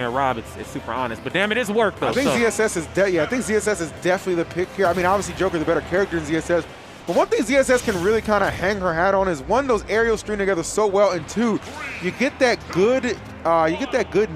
R.O.B, it's super honest. But damn, it is work though. I think ZSS is I think ZSS is definitely the pick here. I mean, obviously Joker's the better character than ZSS. But one thing ZSS can really kind of hang her hat on is one, those aerials string together so well, and two, you get that good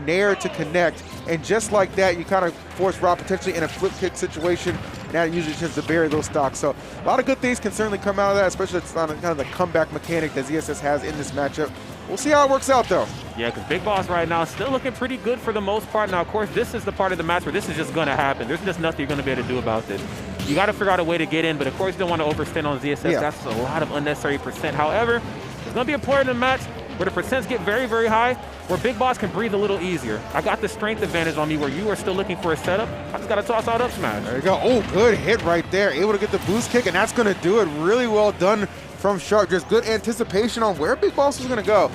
nair to connect, and just like that, you kind of force R.O.B potentially in a flip kick situation, and that usually tends to bury those stocks. So a lot of good things can certainly come out of that, especially it's on kind of the comeback mechanic that ZSS has in this matchup. We'll see how it works out though. Yeah, because BigBoss right now is still looking pretty good for the most part. Now, of course, this is the part of the match where this is just going to happen. There's just nothing you're going to be able to do about this. You got to figure out a way to get in, but of course you don't want to overextend on ZSS. Yeah. That's a lot of unnecessary percent. However, there's going to be a point in the match where the percents get very, very high, where BigBoss can breathe a little easier. I got the strength advantage on me where you are still looking for a setup. I just got to toss out up smash. There you go. Oh, good hit right there. Able to get the boost kick, and that's going to do it. Really well done from Sharp. Just good anticipation on where BigBoss was going to go.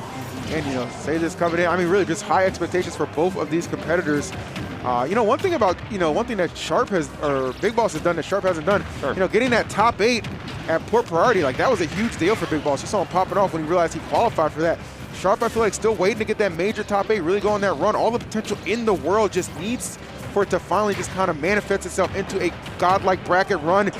And, you know, say this coming in, I mean, really just high expectations for both of these competitors. You know, one thing that Sharp has, or BigBoss has done that Sharp hasn't done, you know, getting that top 8 at port priority, like that was a huge deal for BigBoss. You saw him popping off when he realized he qualified for that. Sharp, I feel like, still waiting to get that major top 8, really go on that run. All the potential in the world, just needs for it to finally just kind of manifest itself into a godlike bracket run.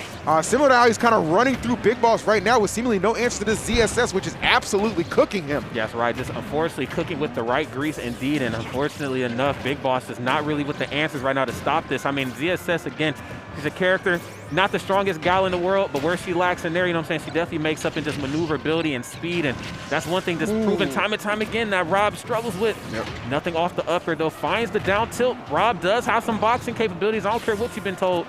Similar to how he's kind of running through BigBoss right now with seemingly no answer to this ZSS, which is absolutely cooking him. Yes, right, just unfortunately cooking with the right grease indeed, and unfortunately enough, BigBoss is not really with the answers right now to stop this. I mean, ZSS, again, she's a character, not the strongest gal in the world, but where she lacks in there, you know what I'm saying, she definitely makes up in just maneuverability and speed, and that's one thing that's proven time and time again that R.O.B struggles with. Nothing off the upper though, finds the down tilt. R.O.B does have some boxing capabilities, I don't care what you've been told.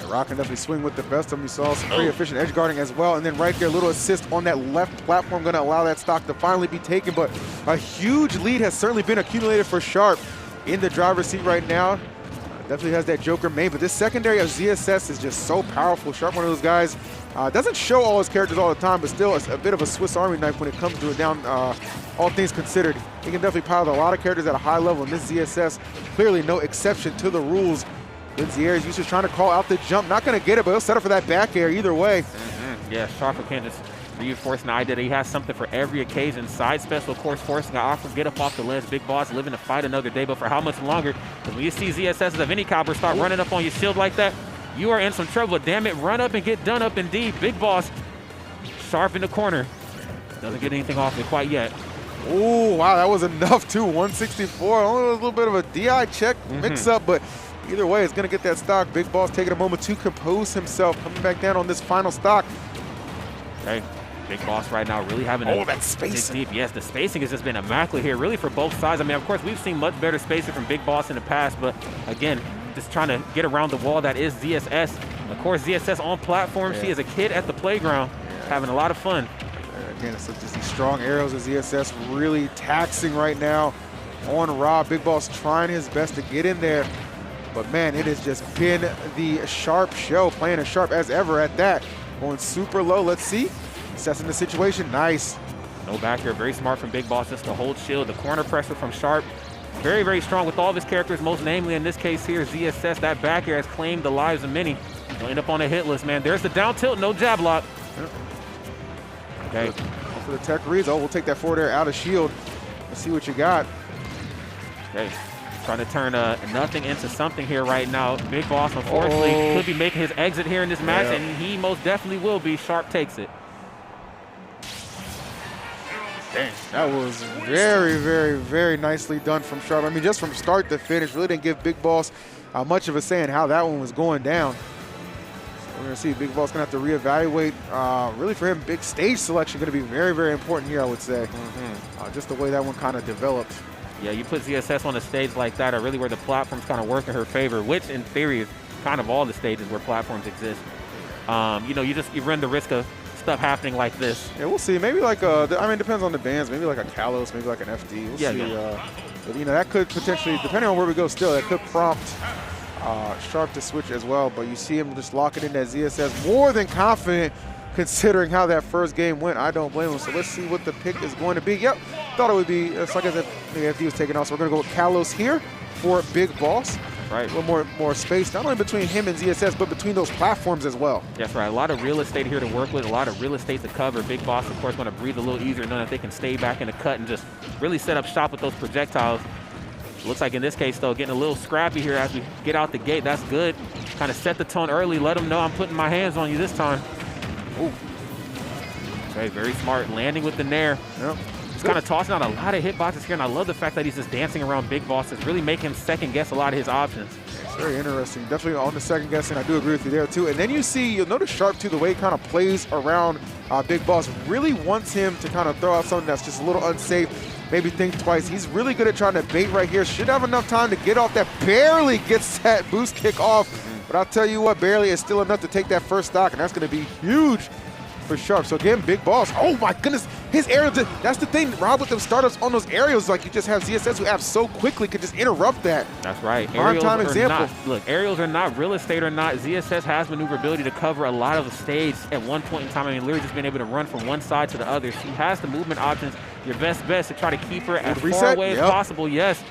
R.O.B can definitely swing with the best of them. You saw some pretty efficient edge guarding as well, and then right there, a little assist on that left platform, gonna allow that stock to finally be taken, but a huge lead has certainly been accumulated for Sharp in the driver's seat right now. Definitely has that Joker main, but this secondary of ZSS is just so powerful. Sharp, one of those guys, doesn't show all his characters all the time, but still a bit of a Swiss Army knife when it comes to it down, all things considered. He can definitely pilot a lot of characters at a high level, and this ZSS, clearly no exception to the rules. Good air is used to trying to call out the jump. Not going to get it, but he'll set up for that back air either way. Yeah, Sharp can't just reinforce the idea that he has something for every occasion. Side special, of course, forcing an awkward get up off the ledge. BigBoss living to fight another day, but for how much longer? Because when you see ZSS of any caliber start running up on your shield like that, you are in some trouble. But damn it, run up and get done up indeed. BigBoss, Sharp in the corner. Doesn't get anything off it quite yet. Oh, wow, that was enough too. 164, only a little bit of a DI check mix up, but either way, it's going to get that stock. BigBoss taking a moment to compose himself, coming back down on this final stock. Okay, BigBoss right now really having that spacing. Deep. Yes, the spacing has just been immaculate here, really for both sides. I mean, of course, we've seen much better spacing from BigBoss in the past, but again, just trying to get around the wall that is ZSS. Of course, ZSS on platform. She is a kid at the playground, having a lot of fun. Again, it's just these strong arrows of ZSS really taxing right now on R.O.B. BigBoss trying his best to get in there. But man, it has just been the Sharp show, playing as sharp as ever at that. Going super low, let's see. Assessing the situation, nice. No back here, very smart from BigBoss just to hold shield. The corner pressure from Sharp, very, very strong with all of his characters, most namely in this case here, ZSS. That back here has claimed the lives of many. He'll end up on a hit list, man. There's the down tilt, no jab lock. Okay. For the tech reads, we'll take that forward air out of shield. Let's see what you got. Okay. Trying to turn nothing into something here right now. BigBoss, unfortunately, could be making his exit here in this match, and he most definitely will be. Sharp takes it. Dang, that was very, very, very nicely done from Sharp. I mean, just from start to finish, really didn't give BigBoss much of a say in how that one was going down. So we're going to see BigBoss going to have to reevaluate. Really for him, big stage selection going to be very, very important here, I would say. Just the way that one kind of developed. Yeah, you put ZSS on a stage like that, or really where the platforms kind of work in her favor, which in theory is kind of all the stages where platforms exist. You know, you run the risk of stuff happening like this. Yeah, we'll see. Maybe like I mean, it depends on the bands. Maybe like a Kalos, maybe like an FD. We'll see. But you know, that could potentially, depending on where we go still, that could prompt Sharp to switch as well. But you see him just locking in that ZSS, more than confident considering how that first game went. I don't blame him. So let's see what the pick is going to be. Yep, thought it would be, it's like I said, the FD was taken off. So we're going to go with Kalos here for BigBoss. Right, a little more space, not only between him and ZSS, but between those platforms as well. That's right, a lot of real estate here to work with, a lot of real estate to cover. BigBoss, of course, going to breathe a little easier, knowing that they can stay back in the cut and just really set up shop with those projectiles. Looks like in this case, though, getting a little scrappy here as we get out the gate. That's good. Kind of set the tone early. Let him know I'm putting my hands on you this time. Ooh. Okay, very smart. Landing with the nair. Yep. He's kind of tossing out a lot of hitboxes here, and I love the fact that he's just dancing around Big Boss. It's really making him second-guess a lot of his options. It's very interesting. Definitely on the second guessing. I do agree with you there, too. And then you'll notice Sharp, too, the way he kind of plays around Big Boss, really wants him to kind of throw out something that's just a little unsafe. Maybe think twice. He's really good at trying to bait right here. Should have enough time to get off that. Barely gets that boost kick off. But I'll tell you what, barely is still enough to take that first stock, and that's going to be huge for Sharp. So again, Big Boss. Oh my goodness, his aerial. That's the thing, Rob, with them startups on those aerials. Like you just have ZSS who have so quickly could just interrupt that. That's right. Prime time example. Look, aerials are not real estate or not. ZSS has maneuverability to cover a lot of the stage at one point in time. I mean, literally just being able to run from one side to the other. She has the movement options. Your best bet to try to keep her as far away as possible. Yes.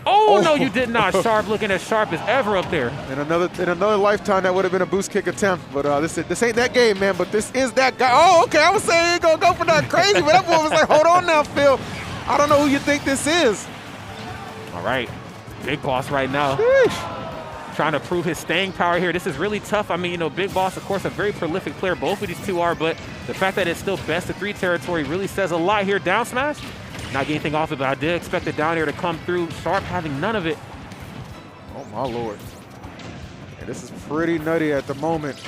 Oh, no, you did not. Sharp looking as sharp as ever up there. In another lifetime, that would have been a boost kick attempt. But this ain't that game, man. But this is that guy. Oh, okay. I was saying he ain't going to go for that crazy. But that boy was like, hold on now, Phil. I don't know who you think this is. All right. Big Boss right now. Sheesh. Trying to prove his staying power here. This is really tough. I mean, you know, Big Boss, of course, a very prolific player. Both of these two are. But the fact that it's still best of 3 territory really says a lot here. Down smash. Not getting anything off of it, but I did expect it down here to come through. Sharp having none of it. Oh, my Lord. Yeah, this is pretty nutty at the moment.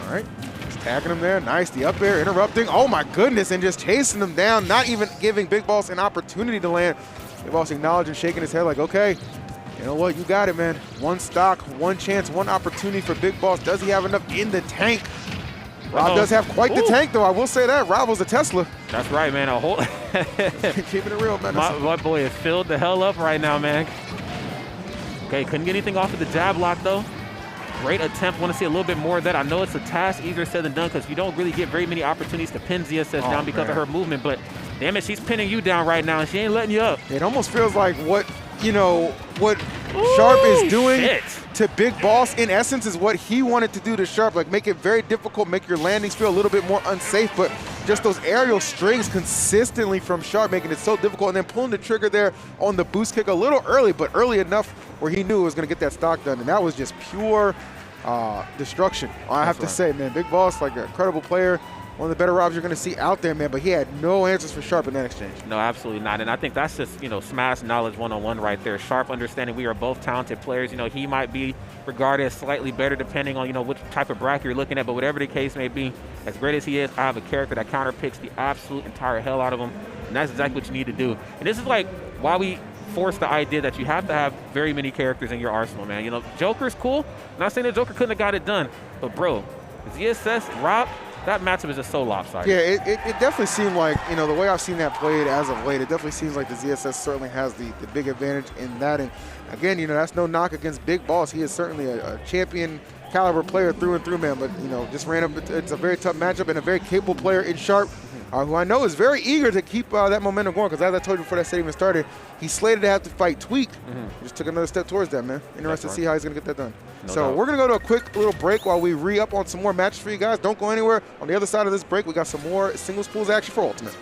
All right. Just tagging him there. Nice. The up air interrupting. Oh, my goodness. And just chasing him down. Not even giving Big Boss an opportunity to land. Big Boss acknowledging, shaking his head like, okay, you know what? You got it, man. One stock, one chance, one opportunity for Big Boss. Does he have enough in the tank? Rob does have quite the tank, though. I will say that. Rob was a Tesla. That's right, man. A whole Keeping it real, man. My boy is filled the hell up right now, man. Okay, couldn't get anything off of the jab lock, though. Great attempt. Want to see a little bit more of that. I know it's a task, easier said than done, because you don't really get very many opportunities to pin ZSS down because of her movement. But damn it, she's pinning you down right now, and she ain't letting you up. It almost feels like what Sharp is doing to Big Boss, in essence, is what he wanted to do to Sharp. Like, make it very difficult, make your landings feel a little bit more unsafe, but just those aerial strings consistently from Sharp, making it so difficult, and then pulling the trigger there on the boost kick a little early, but early enough where he knew it was going to get that stock done, and that was just pure destruction. I have to say, man, Big Boss, like, an incredible player. One of the better Robs you're going to see out there, man, but he had no answers for Sharp in that exchange. No, absolutely not. And I think that's just, you know, Smash knowledge one-on-one right there. Sharp understanding we are both talented players. You know, he might be regarded as slightly better depending on, you know, which type of bracket you're looking at, but whatever the case may be, as great as he is, I have a character that counterpicks the absolute entire hell out of him, and that's exactly what you need to do. And this is like why we force the idea that you have to have very many characters in your arsenal, man. You know, Joker's cool. I'm not saying the Joker couldn't have got it done, but bro, ZSS, Rob, that matchup is just so lopsided. Yeah, it definitely seemed like, you know, the way I've seen that played as of late, it definitely seems like the ZSS certainly has the big advantage in that. And again, you know, that's no knock against Big Boss. He is certainly a champion caliber player through and through, man. But, you know, just ran up, it's a very tough matchup, and a very capable player in Sharp, who I know is very eager to keep that momentum going, because as I told you before that set even started, he's slated to have to fight Tweak. Just took another step towards that, man. Interested to see how he's going to get that done. So we're going to go to a quick little break while we re-up on some more matches for you guys. Don't go anywhere. On the other side of this break, we got some more singles pools action for Ultimate.